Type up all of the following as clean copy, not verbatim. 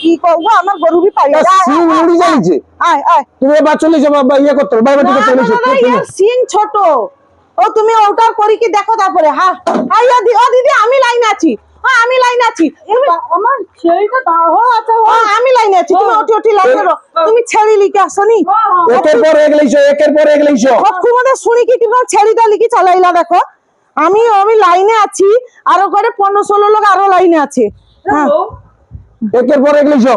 কি করবো আমার গরু বি পাই সিং উড়ি জ্বালিয়েছে আয় আয় তুমি এবার চলে যাবো ইয়ে করতে হবে বাইরে থেকে চলে এসো ইয়ার সিং ছোট ও তুমি ওটার করি কি দেখো তারপরে হ্যাঁ আইয়া দি ও দিদি আমি লাইনে আছি হ্যাঁ আমি লাইনে আছি আমার ছেড়িটা দাও আচ্ছা আমি লাইনে আছি তুমি ওটি লাইনে রো তুমি ছেড়ি লিখে আসনি একের পর এক লাইছো একের পর এক লাইছো তোমাদের শুনি কি কিরকম ছেড়িটা লিখি চালাইলা দেখো আমি লাইনে আছি আরো করে 15-16 লোক আরো লাইনে আছে হ্যাঁ একের পর এক লাইছো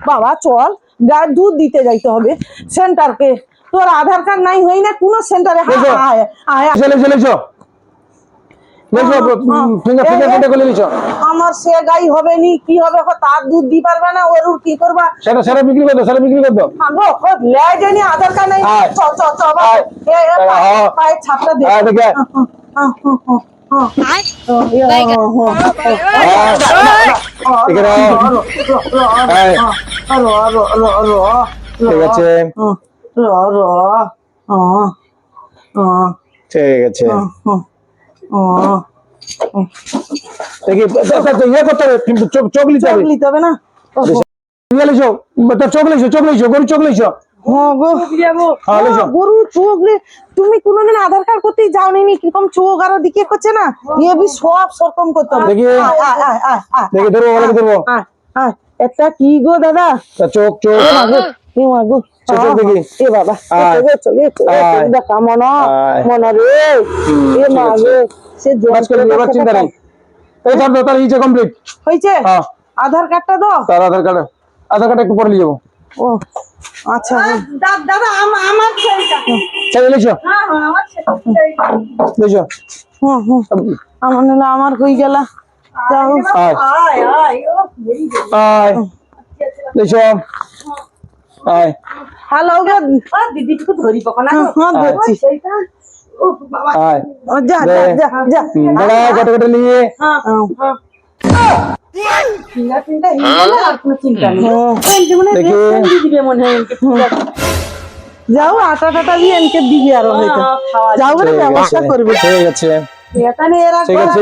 বাবা চল গায়ে দুধ দিতে যাইতে হবে সেন্টারকে তোর আধার কার্ড নাই হই না কোন সেন্টারে চলে চলেছো লেছো ফিঙ্গার ফিঙ্গার করে লিছো আমার সে গাই হবে নি কি হবে তার দুধ দি পারবে না ওর কি করবা সেটা বিক্রি করে দাও সেটা বিক্রি করে দাও আগো ও লে জানি আধার কার্ড নাই চ পায়ে ছাপটা দে দেখে ঠিক আছে ঠিক আছে ইয়ে করতে হবে কিন্তু চোখ লিতে হবে না ইয়ে লিছো চোখ লিছো গরু চোখ লিছো গরু চোখ তুমি কোনোদিন আধার কার্ড করতে যাওনি কিরকম চোখ আরো দিকে করছে না ইয়ে বি সব সরকম করতে হবে দেখি ধরো ধরবো একটা কি গো দাদা চোখ মাগো দেখি এ বাবা দেখা মনা রে এ মাগো সে চিন্তা নাই এই ধর দাও তার ইচ্ছে কমপ্লিট হয়েছে আধার কার্ডটা দাও তার আধার কার্ড একটু পরে নিয়ে যাবো ও আচ্ছা দাদা আমার ছেলেটা ছেলে লিছো লিছো আমার নাহলে আমার হয়ে গেল যাও আয় লিছো আয় হ্যালো দিদি একটু ধরি কখন ধরছি আয় যা বড় কটকটে নিয়ে যাও আটা টাটা দিয়ে এনকে দিবি আরো হয়তো যাও বলে ব্যবস্থা করবে ঠিক আছে ঠিক আছে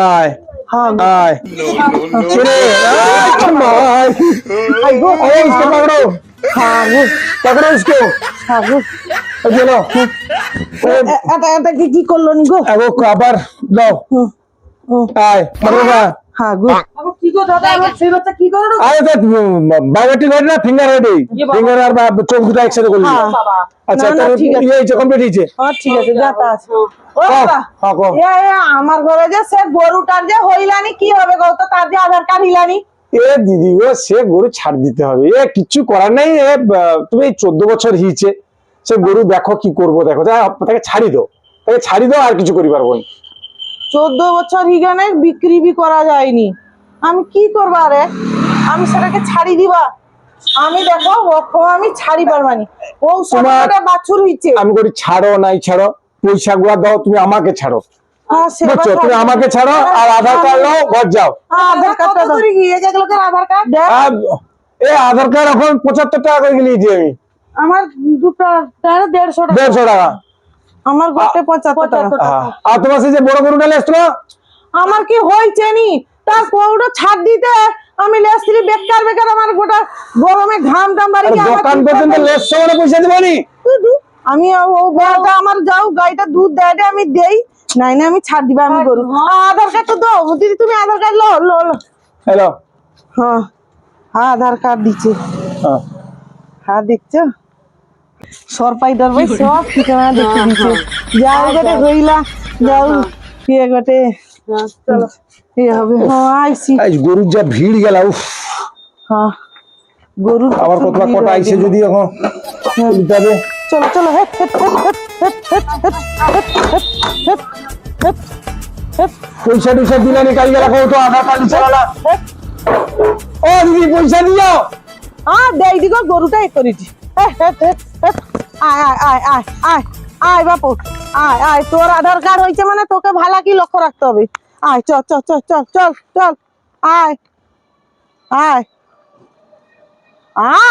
আয় আয় पकड़ो इसको चलो এটা কি করলো নি গো वो कवर दो आए पकड़ोगा হ্যাঁ গো কি গো দাদা আমার সেই বাচ্চা কি করলো आए तो बायोमेट्रिक रेडी ना फिंगर रेडी फिंगर और चोख দুটো একসাথে করলি আচ্ছা তাহলে এই যে কমপ্লিট হইছে ঠিক আছে যা তা আছে ও বাবা আমার ঘরে যে সে গরুটার যে হইলানি কি হবে গো তো তার যে আধার কার্ড হিলানি এ দিদি ও সে গরু ছাড় দিতে হবে এ কিচ্ছু করার নাই তুমি 14 বছর হইছে সে গরু দেখো কি করব দেখো তাকে ছাড়ি দাও আর কিছু করি পারবো না 14 বছর হিগানে বিক্রি বি করা যায়নি আমি কি করব রে আমি সেটাকে ছাড়ি দিবা আমি দেখো আমি ছাড়ি পারবানি ও সবটা বাছুর হইছে আমি করি ছাড়ো নাই ছাড়ো পয়সা গুলা দাও তুমি আমাকে ছাড়ো বুঝছো তুমি আমাকে ছাড়ো আর আধার কার্ড নাও ঘর যাও আধার কার্ডটা দাও এক লোকের আধার কার্ড এই আধার কার্ড এখন 75 টাকা করে নিয়েছি আমি আমার দুটো 150 টাকা আমার গোটে 75 টাকা আর তোমার সেই যে বড় গরুটা লেসছো আমার কি হইছে নি তার কোউটা ছাড় দিতে আমি লেসলি বেকার আমার গোটা গরমে ঘাম টাম বাড়ি দোকান পর্যন্ত লেসছো মানে পয়সা দিবানি আমি ও বড়টা আমার যাও গাইটা দুধ দেয় আমি দেই নাই না আমি ছাড় দিবা আমি গরু আধার কার্ড তো দাও দিদি তুমি আধার কার্ড লো হ্যালো হ্যাঁ আধার কার্ড দিচ্ছে হ্যাঁ দেখছো সরপাইটার ভাই সব ঠিকানা দেখতে দিচ্ছে যাও গোটে হইলা যাও কে গোটে চলো এই হবে আইসি আজ গরুর যা ভিড় গেল উফ হ্যাঁ গরু আবার কটা আইছে যদি এখন দিতে হবে চলো চলো পয়সা টুসা দিলে নিকাল গেল তো আধার কার্ড চালা ও দিদি পয়সা দিও দেই দিগো গরুটা এ করিছি আয় বাপু আয় তোর আধার কার্ড হয়েছে মানে তোকে ভালো কি লক্ষ্য রাখতে হবে আয় চল চল চল চল চল চল আয় আয় আয়